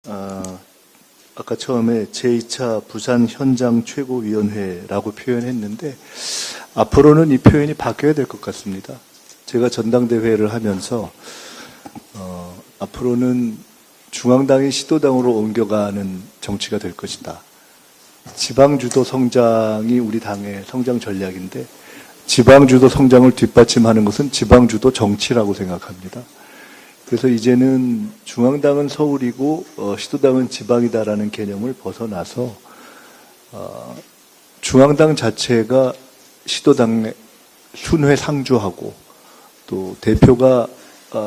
아까 처음에 제2차 부산 현장 최고위원회라고 표현했는데 앞으로는 이 표현이 바뀌어야 될 것 같습니다. 제가 전당대회를 하면서 앞으로는 중앙당이 시도당으로 옮겨가는 정치가 될 것이다. 지방주도 성장이 우리 당의 성장 전략인데 지방주도 성장을 뒷받침하는 것은 지방주도 정치라고 생각합니다. 그래서 이제는 중앙당은 서울이고 시도당은 지방이다라는 개념을 벗어나서 중앙당 자체가 시도당에 순회 상주하고 또 대표가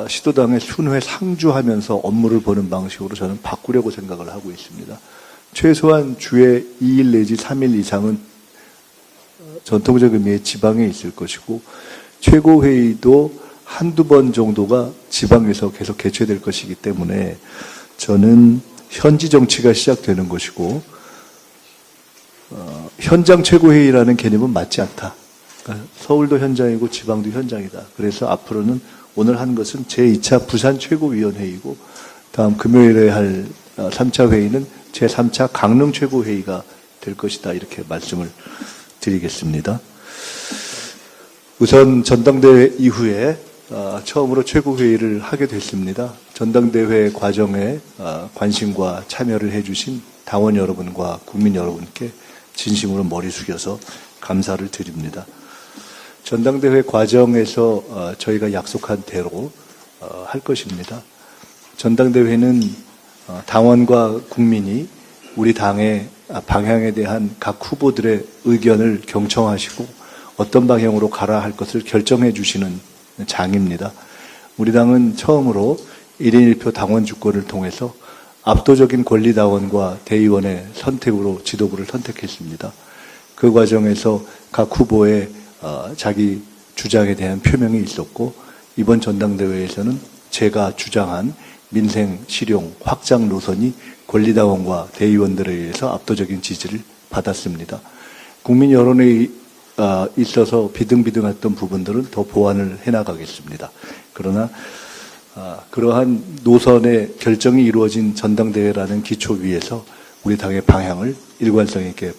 시도당에 순회 상주하면서 업무를 보는 방식으로 저는 바꾸려고 생각을 하고 있습니다. 최소한 주에 2일 내지 3일 이상은 전통적 의미의 지방에 있을 것이고 최고회의도 한두 번 정도가 지방에서 계속 개최될 것이기 때문에 저는 현지 정치가 시작되는 것이고 현장 최고회의라는 개념은 맞지 않다. 그러니까 서울도 현장이고 지방도 현장이다. 그래서 앞으로는 오늘 한 것은 제2차 부산 최고위원회의고 다음 금요일에 할 3차 회의는 제3차 강릉 최고회의가 될 것이다. 이렇게 말씀을 드리겠습니다. 우선 전당대회 이후에 처음으로 최고회의를 하게 됐습니다. 전당대회 과정에 관심과 참여를 해주신 당원 여러분과 국민 여러분께 진심으로 머리 숙여서 감사를 드립니다. 전당대회 과정에서 저희가 약속한 대로 할 것입니다. 전당대회는 당원과 국민이 우리 당의 방향에 대한 각 후보들의 의견을 경청하시고 어떤 방향으로 가라 할 것을 결정해 주시는 장입니다. 우리 당은 처음으로 1인 1표 당원 주권을 통해서 압도적인 권리당원과 대의원의 선택으로 지도부를 선택했습니다. 그 과정에서 각 후보의 자기 주장에 대한 표명이 있었고 이번 전당대회에서는 제가 주장한 민생 실용 확장 노선이 권리당원과 대의원들에 의해서 압도적인 지지를 받았습니다. 국민 여론에 있어서 비등비등했던 부분들은 더 보완을 해나가겠습니다. 그러나 그러한 노선의 결정이 이루어진 전당대회라는 기초 위에서 우리 당의 방향을 일관성 있게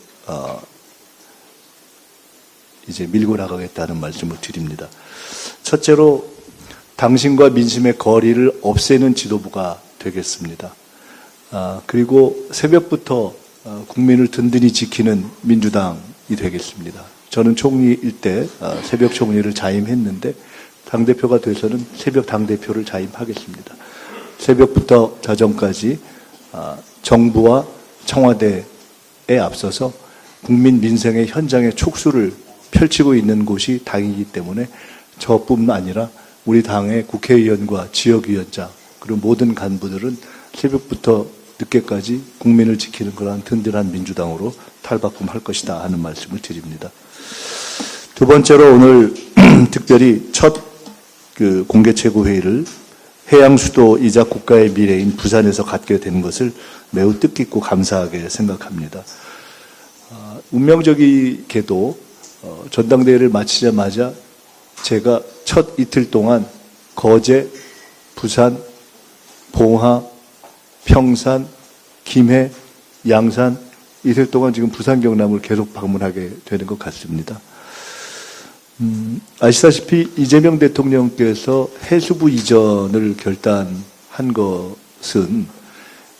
이제 밀고 나가겠다는 말씀을 드립니다. 첫째로 당신과 민심의 거리를 없애는 지도부가 되겠습니다. 그리고 새벽부터 국민을 든든히 지키는 민주당이 되겠습니다. 저는 총리일 때 새벽 총리를 자임했는데 당대표가 돼서는 새벽 당대표를 자임하겠습니다. 새벽부터 자정까지 정부와 청와대에 앞서서 국민 민생의 현장의 촉수를 펼치고 있는 곳이 당이기 때문에 저뿐만 아니라 우리 당의 국회의원과 지역위원장 그리고 모든 간부들은 새벽부터 늦게까지 국민을 지키는 그러한 든든한 민주당으로 탈바꿈할 것이다 하는 말씀을 드립니다. 두 번째로 오늘 특별히 첫 공개 최고회의를 해양 수도이자 국가의 미래인 부산에서 갖게 된 것을 매우 뜻깊고 감사하게 생각합니다. 운명적이게도 전당대회를 마치자마자 제가 첫 이틀 동안 거제, 부산, 봉화, 평산, 김해, 양산 이틀 동안 지금 부산 경남을 계속 방문하게 되는 것 같습니다. 아시다시피 이재명 대통령께서 해수부 이전을 결단한 것은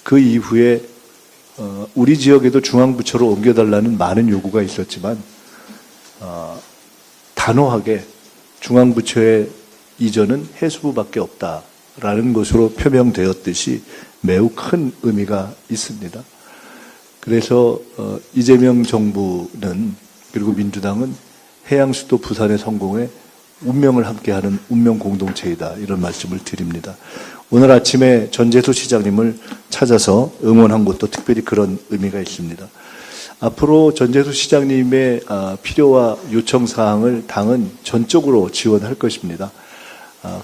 그 이후에 우리 지역에도 중앙부처로 옮겨달라는 많은 요구가 있었지만 단호하게 중앙부처의 이전은 해수부밖에 없다라는 것으로 표명되었듯이 매우 큰 의미가 있습니다. 그래서 이재명 정부는 그리고 민주당은 해양 수도 부산의 성공에 운명을 함께하는 운명 공동체이다 이런 말씀을 드립니다. 오늘 아침에 전재수 시장님을 찾아서 응원한 것도 특별히 그런 의미가 있습니다. 앞으로 전재수 시장님의 필요와 요청 사항을 당은 전적으로 지원할 것입니다.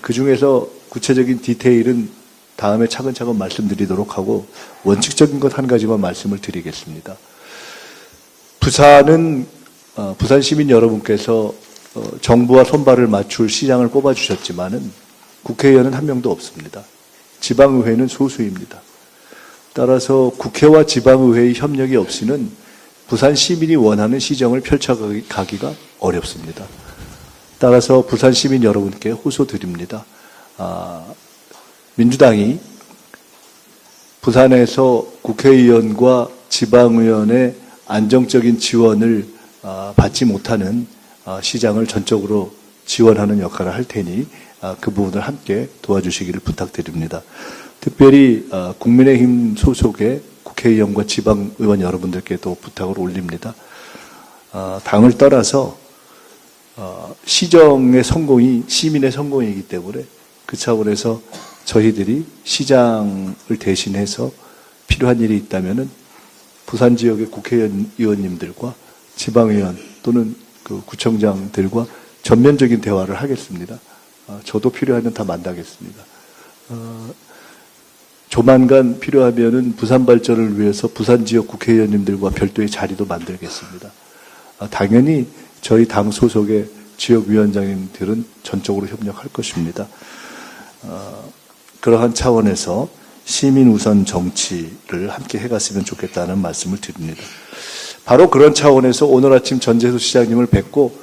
그 중에서 구체적인 디테일은 다음에 차근차근 말씀드리도록 하고 원칙적인 것 한 가지만 말씀을 드리겠습니다. 부산 시민 여러분께서 정부와 손발을 맞출 시장을 뽑아주셨지만은 국회의원은 한 명도 없습니다. 지방의회는 소수입니다. 따라서 국회와 지방의회의 협력이 없이는 부산 시민이 원하는 시정을 펼쳐가기가 어렵습니다. 따라서 부산 시민 여러분께 호소드립니다. 민주당이 부산에서 국회의원과 지방의원의 안정적인 지원을 받지 못하는 시장을 전적으로 지원하는 역할을 할 테니 그 부분을 함께 도와주시기를 부탁드립니다. 특별히 국민의힘 소속의 국회의원과 지방의원 여러분들께도 부탁을 올립니다. 당을 떠나서 시정의 성공이 시민의 성공이기 때문에 그 차원에서 저희들이 시장을 대신해서 필요한 일이 있다면은 부산 지역의 국회의원님들과 지방의원 또는 그 구청장들과 전면적인 대화를 하겠습니다. 저도 필요하면 다 만나겠습니다. 조만간 필요하면은 부산 발전을 위해서 부산 지역 국회의원님들과 별도의 자리도 만들겠습니다. 당연히 저희 당 소속의 지역위원장님들은 전적으로 협력할 것입니다. 그러한 차원에서 시민 우선 정치를 함께 해갔으면 좋겠다는 말씀을 드립니다. 바로 그런 차원에서 오늘 아침 전재수 시장님을 뵙고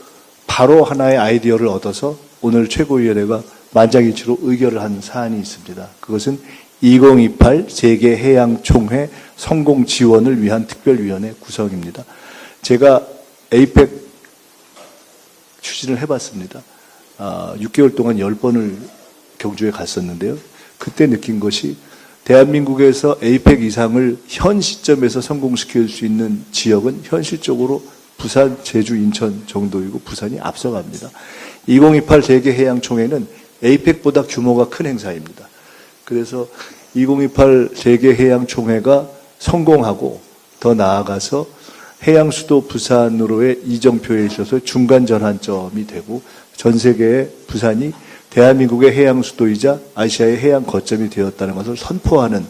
바로 하나의 아이디어를 얻어서 오늘 최고위원회가 만장일치로 의결을 한 사안이 있습니다. 그것은 2028 세계해양총회 성공 지원을 위한 특별위원회 구성입니다. 제가 에이펙 추진을 해봤습니다. 6개월 동안 10번을 경주에 갔었는데요. 그때 느낀 것이 대한민국에서 에이펙 이상을 현 시점에서 성공시킬 수 있는 지역은 현실적으로 부산, 제주, 인천 정도이고 부산이 앞서갑니다. 2028 세계해양총회는 에이펙보다 규모가 큰 행사입니다. 그래서 2028 세계해양총회가 성공하고 더 나아가서 해양수도 부산으로의 이정표에 있어서 중간 전환점이 되고 전 세계의 부산이 대한민국의 해양수도이자 아시아의 해양 거점이 되었다는 것을 선포하는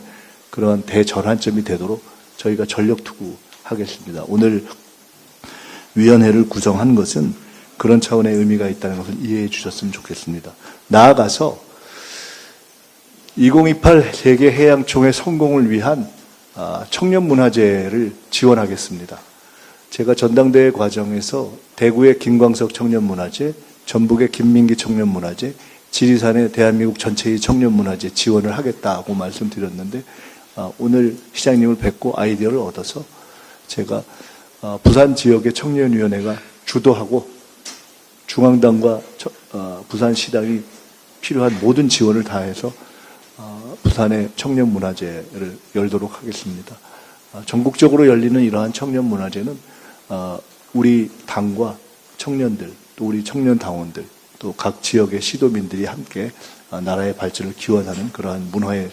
그러한 대전환점이 되도록 저희가 전력 투구하겠습니다. 오늘 위원회를 구성한 것은 그런 차원의 의미가 있다는 것을 이해해 주셨으면 좋겠습니다. 나아가서 2028 세계해양총회 성공을 위한 청년문화제를 지원하겠습니다. 제가 전당대회 과정에서 대구의 김광석 청년문화제, 전북의 김민기 청년문화제, 지리산의 대한민국 전체의 청년문화제 지원을 하겠다고 말씀드렸는데 오늘 시장님을 뵙고 아이디어를 얻어서 제가 부산 지역의 청년위원회가 주도하고 중앙당과 부산시당이 필요한 모든 지원을 다해서 부산의 청년문화제를 열도록 하겠습니다. 전국적으로 열리는 이러한 청년문화제는 우리 당과 청년들 또 우리 청년당원들 또 각 지역의 시도민들이 함께 나라의 발전을 기원하는 그러한 문화의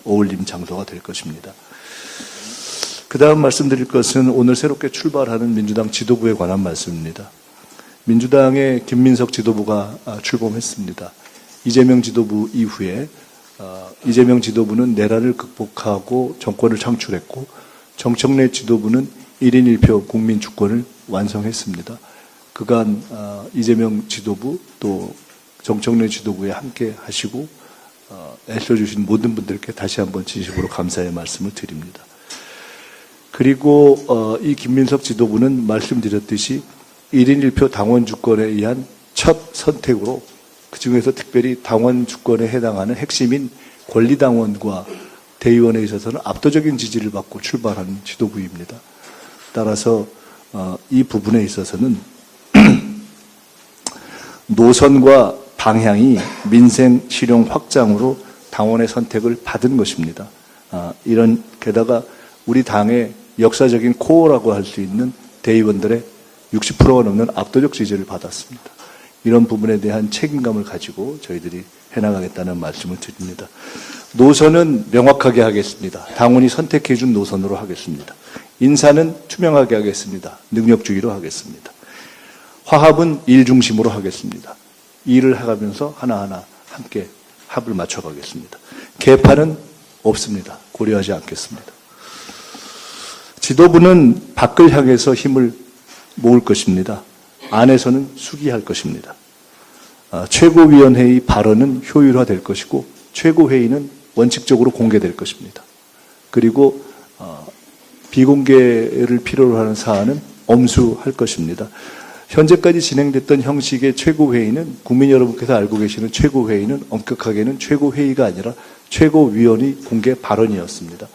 어울림 장소가 될 것입니다. 그 다음 말씀드릴 것은 오늘 새롭게 출발하는 민주당 지도부에 관한 말씀입니다. 민주당의 김민석 지도부가 출범했습니다. 이재명 지도부 이후에 이재명 지도부는 내란을 극복하고 정권을 창출했고 정청래 지도부는 1인 1표 국민 주권을 완성했습니다. 그간 이재명 지도부 또 정청래 지도부에 함께 하시고 애써주신 모든 분들께 다시 한번 진심으로 감사의 말씀을 드립니다. 그리고 이 김민석 지도부는 말씀드렸듯이 1인 1표 당원 주권에 의한 첫 선택으로 그중에서 특별히 당원 주권에 해당하는 핵심인 권리당원과 대의원에 있어서는 압도적인 지지를 받고 출발한 지도부입니다. 따라서 이 부분에 있어서는 노선과 방향이 민생 실용 확장으로 당원의 선택을 받은 것입니다. 게다가 우리 당의 역사적인 코어라고 할 수 있는 대의원들의 60%가 넘는 압도적 지지를 받았습니다. 이런 부분에 대한 책임감을 가지고 저희들이 해나가겠다는 말씀을 드립니다. 노선은 명확하게 하겠습니다. 당원이 선택해 준 노선으로 하겠습니다. 인사는 투명하게 하겠습니다. 능력주의로 하겠습니다. 화합은 일 중심으로 하겠습니다. 일을 해가면서 하나하나 함께 합을 맞춰가겠습니다. 개파는 없습니다. 고려하지 않겠습니다. 지도부는 밖을 향해서 힘을 모을 것입니다. 안에서는 수기할 것입니다. 최고위원회의 발언은 효율화될 것이고 최고회의는 원칙적으로 공개될 것입니다. 그리고 비공개를 필요로 하는 사안은 엄수할 것입니다. 현재까지 진행됐던 형식의 최고회의는 국민 여러분께서 알고 계시는 최고회의는 엄격하게는 최고회의가 아니라 최고위원이 공개 발언이었습니다.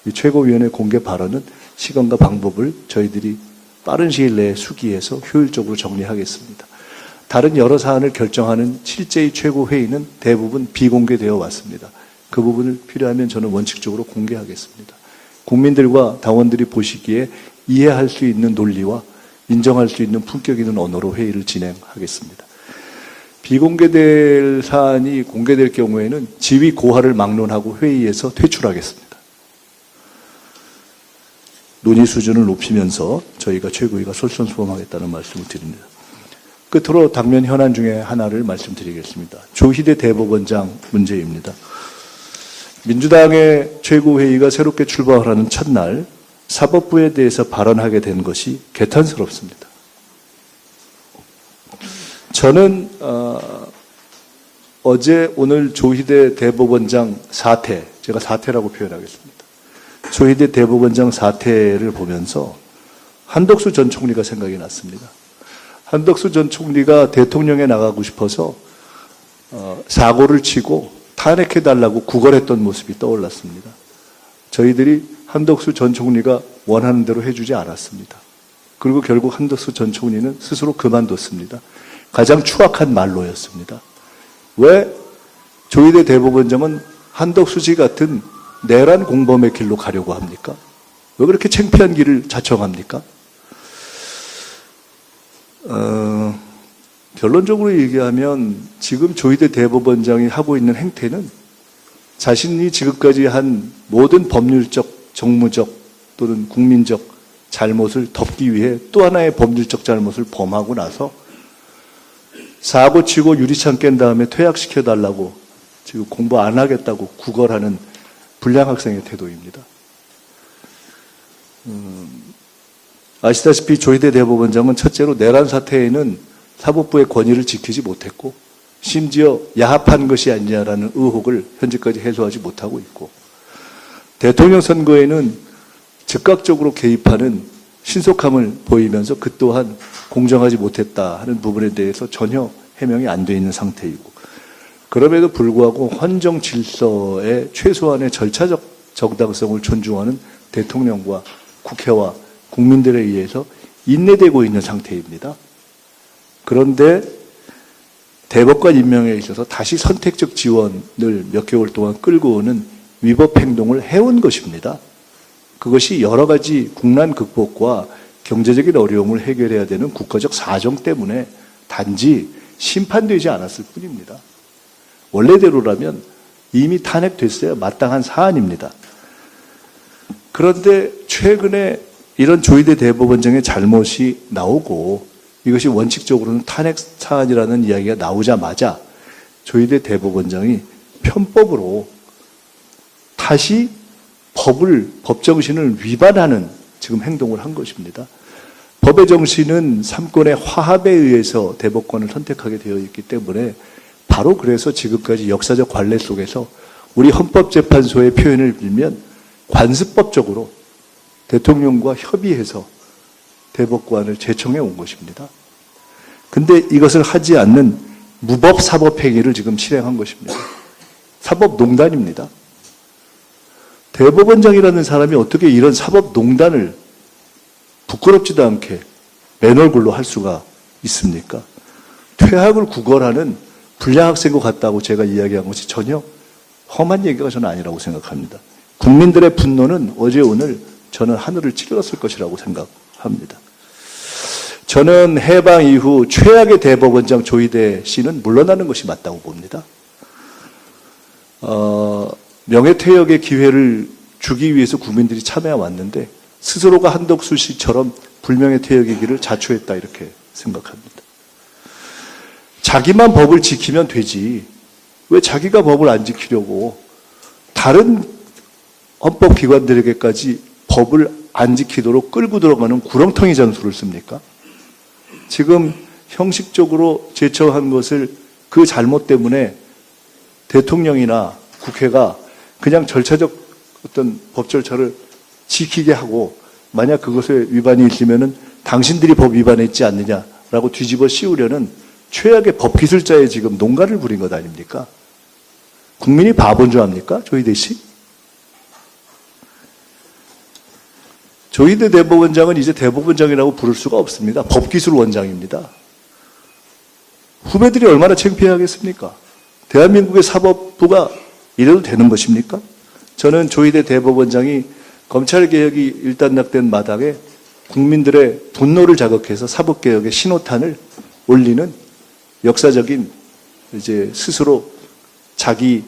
이 최고위원의 공개 발언은 시간과 방법을 저희들이 빠른 시일 내에 수기해서 효율적으로 정리하겠습니다. 다른 여러 사안을 결정하는 실제의 최고회의는 대부분 비공개되어 왔습니다. 그 부분을 필요하면 저는 원칙적으로 공개하겠습니다. 국민들과 당원들이 보시기에 이해할 수 있는 논리와 인정할 수 있는 품격 있는 언어로 회의를 진행하겠습니다. 비공개될 사안이 공개될 경우에는 지위 고하를 막론하고 회의에서 퇴출하겠습니다. 논의 수준을 높이면서 저희가 최고위가 솔선수범하겠다는 말씀을 드립니다. 끝으로 당면 현안 중에 하나를 말씀드리겠습니다. 조희대 대법원장 문제입니다. 민주당의 최고회의가 새롭게 출범하는 첫날 사법부에 대해서 발언하게 된 것이 개탄스럽습니다. 저는 어제 오늘 조희대 대법원장 사퇴, 제가 사퇴라고 표현하겠습니다. 조희대 대법원장 사퇴를 보면서 한덕수 전 총리가 생각이 났습니다. 한덕수 전 총리가 대통령에 나가고 싶어서 사고를 치고 탄핵해달라고 구걸했던 모습이 떠올랐습니다. 저희들이 한덕수 전 총리가 원하는 대로 해주지 않았습니다. 그리고 결국 한덕수 전 총리는 스스로 그만뒀습니다. 가장 추악한 말로였습니다. 왜 조희대 대법원장은 한덕수 씨 같은 내란 공범의 길로 가려고 합니까? 왜 그렇게 창피한 길을 자청합니까? 결론적으로 얘기하면 지금 조희대 대법원장이 하고 있는 행태는 자신이 지금까지 한 모든 법률적, 정무적 또는 국민적 잘못을 덮기 위해 또 하나의 법률적 잘못을 범하고 나서 사고치고 유리창 깬 다음에 퇴학시켜달라고 지금 공부 안 하겠다고 구걸하는 불량 학생의 태도입니다. 아시다시피 조희대 대법원장은 첫째로 내란 사태에는 사법부의 권위를 지키지 못했고 심지어 야합한 것이 아니냐라는 의혹을 현재까지 해소하지 못하고 있고 대통령 선거에는 즉각적으로 개입하는 신속함을 보이면서 그 또한 공정하지 못했다 하는 부분에 대해서 전혀 해명이 안 돼 있는 상태이고 그럼에도 불구하고 헌정 질서의 최소한의 절차적 정당성을 존중하는 대통령과 국회와 국민들에 의해서 인내되고 있는 상태입니다. 그런데 대법관 임명에 있어서 다시 선택적 지원을 몇 개월 동안 끌고 오는 위법 행동을 해온 것입니다. 그것이 여러 가지 국난 극복과 경제적인 어려움을 해결해야 되는 국가적 사정 때문에 단지 심판되지 않았을 뿐입니다. 원래대로라면 이미 탄핵됐어야 마땅한 사안입니다. 그런데 최근에 이런 조희대 대법원장의 잘못이 나오고 이것이 원칙적으로는 탄핵 사안이라는 이야기가 나오자마자 조희대 대법원장이 편법으로 다시 법 정신을 위반하는 지금 행동을 한 것입니다. 법의 정신은 삼권의 화합에 의해서 대법관을 선택하게 되어 있기 때문에 바로 그래서 지금까지 역사적 관례 속에서 우리 헌법재판소의 표현을 빌면 관습법적으로 대통령과 협의해서 대법관을 제청해 온 것입니다. 근데 이것을 하지 않는 무법 사법 행위를 지금 실행한 것입니다. 사법농단입니다. 대법원장이라는 사람이 어떻게 이런 사법농단을 부끄럽지도 않게 맨 얼굴로 할 수가 있습니까? 퇴학을 구걸하는 불량학생과 같다고 제가 이야기한 것이 전혀 험한 얘기가 저는 아니라고 생각합니다. 국민들의 분노는 어제 오늘 저는 하늘을 찔렀을 것이라고 생각합니다. 저는 해방 이후 최악의 대법원장 조희대 씨는 물러나는 것이 맞다고 봅니다. 명예퇴역의 기회를 주기 위해서 국민들이 참여해 왔는데 스스로가 한덕수 씨처럼 불명예퇴역의 길을 자초했다 이렇게 생각합니다. 자기만 법을 지키면 되지 왜 자기가 법을 안 지키려고 다른 헌법기관들에게까지 법을 안 지키도록 끌고 들어가는 구렁텅이 전술을 씁니까? 지금 형식적으로 제청한 것을 그 잘못 때문에 대통령이나 국회가 그냥 절차적 어떤 법 절차를 지키게 하고 만약 그것에 위반이 있으면은 당신들이 법 위반했지 않느냐라고 뒤집어 씌우려는 최악의 법 기술자의 지금 농가를 부린 것 아닙니까? 국민이 바본 줄 압니까? 조희대 씨? 조희대 대법원장은 이제 대법원장이라고 부를 수가 없습니다. 법기술원장입니다. 후배들이 얼마나 창피하겠습니까? 대한민국의 사법부가 이래도 되는 것입니까? 저는 조희대 대법원장이 검찰개혁이 일단락된 마당에 국민들의 분노를 자극해서 사법개혁의 신호탄을 올리는 역사적인 이제 스스로 자기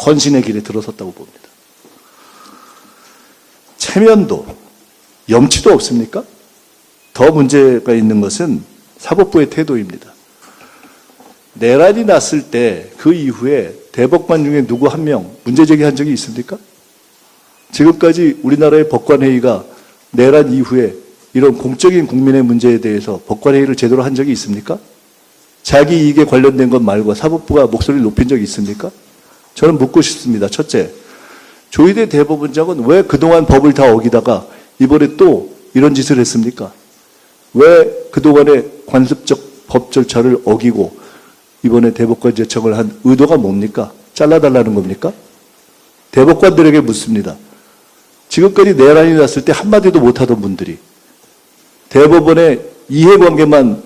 헌신의 길에 들어섰다고 봅니다. 체면도 염치도 없습니까? 더 문제가 있는 것은 사법부의 태도입니다. 내란이 났을 때 그 이후에 대법관 중에 누구 한 명 문제 제기한 적이 있습니까? 지금까지 우리나라의 법관회의가 내란 이후에 이런 공적인 국민의 문제에 대해서 법관회의를 제대로 한 적이 있습니까? 자기 이익에 관련된 것 말고 사법부가 목소리를 높인 적이 있습니까? 저는 묻고 싶습니다. 첫째, 조희대 대법원장은 왜 그동안 법을 다 어기다가 이번에 또 이런 짓을 했습니까? 왜 그동안의 관습적 법 절차를 어기고 이번에 대법관 제청을 한 의도가 뭡니까? 잘라달라는 겁니까? 대법관들에게 묻습니다. 지금까지 내란이 났을 때 한마디도 못하던 분들이 대법원의 이해관계만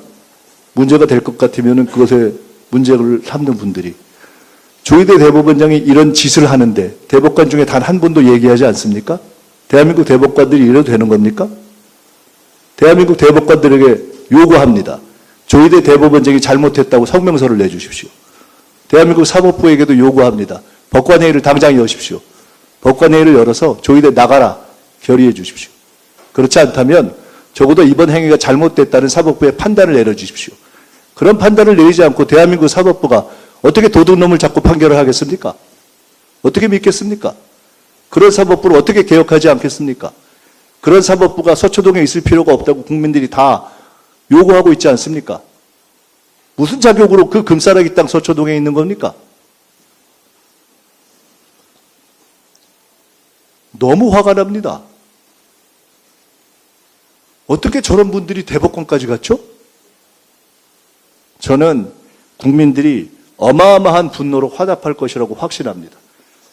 문제가 될 것 같으면 그것에 문제를 삼는 분들이 조희대 대법원장이 이런 짓을 하는데 대법관 중에 단 한 분도 얘기하지 않습니까? 대한민국 대법관들이 이래도 되는 겁니까? 대한민국 대법관들에게 요구합니다. 조희대 대법원장이 잘못했다고 성명서를 내주십시오. 대한민국 사법부에게도 요구합니다. 법관회의를 당장 여십시오. 법관회의를 열어서 조희대 나가라 결의해 주십시오. 그렇지 않다면 적어도 이번 행위가 잘못됐다는 사법부의 판단을 내려주십시오. 그런 판단을 내리지 않고 대한민국 사법부가 어떻게 도둑놈을 잡고 판결을 하겠습니까? 어떻게 믿겠습니까? 그런 사법부를 어떻게 개혁하지 않겠습니까? 그런 사법부가 서초동에 있을 필요가 없다고 국민들이 다 요구하고 있지 않습니까? 무슨 자격으로 그 금싸라기 땅 서초동에 있는 겁니까? 너무 화가 납니다. 어떻게 저런 분들이 대법관까지 갔죠? 저는 국민들이 어마어마한 분노로 화답할 것이라고 확신합니다.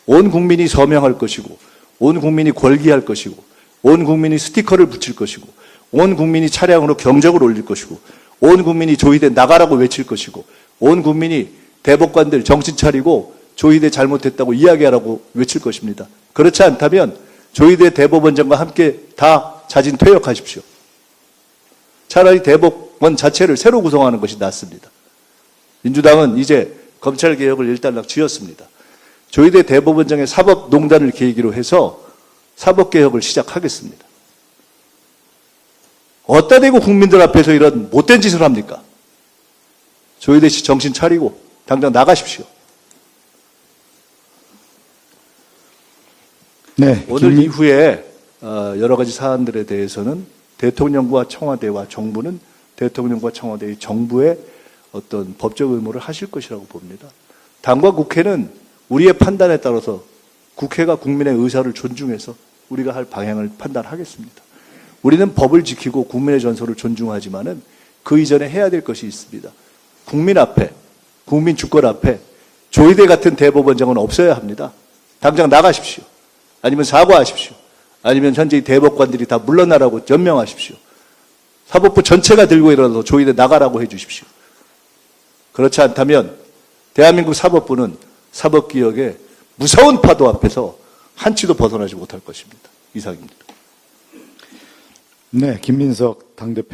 온 국민이 서명할 것이고, 온 국민이 권기할 것이고, 온 국민이 스티커를 붙일 것이고, 온 국민이 차량으로 경적을 올릴 것이고, 온 국민이 조희대 나가라고 외칠 것이고, 온 국민이 대법관들 정신 차리고 조희대 잘못했다고 이야기하라고 외칠 것입니다. 그렇지 않다면 조희대 대법원장과 함께 다 자진 퇴역하십시오. 차라리 대법원 자체를 새로 구성하는 것이 낫습니다. 민주당은 이제 검찰개혁을 일단락 지었습니다. 조희대 대법원장의 사법농단을 계기로 해서 사법개혁을 시작하겠습니다. 어디다 대고 국민들 앞에서 이런 못된 짓을 합니까? 조희대 씨 정신 차리고 당장 나가십시오. 네, 오늘 이후에 여러 가지 사안들에 대해서는 대통령과 청와대와 정부는 대통령과 청와대의 정부의 어떤 법적 의무를 하실 것이라고 봅니다. 당과 국회는 우리의 판단에 따라서 국회가 국민의 의사를 존중해서 우리가 할 방향을 판단하겠습니다. 우리는 법을 지키고 국민의 전소를 존중하지만은 그 이전에 해야 될 것이 있습니다. 국민 앞에, 국민 주권 앞에 조희대 같은 대법원장은 없어야 합니다. 당장 나가십시오. 아니면 사과하십시오. 아니면 현재 대법관들이 다 물러나라고 연명하십시오. 사법부 전체가 들고 일어나서 조희대 나가라고 해 주십시오. 그렇지 않다면 대한민국 사법부는 사법개혁의 무서운 파도 앞에서 한치도 벗어나지 못할 것입니다. 이상입니다. 네, 김민석 당대표.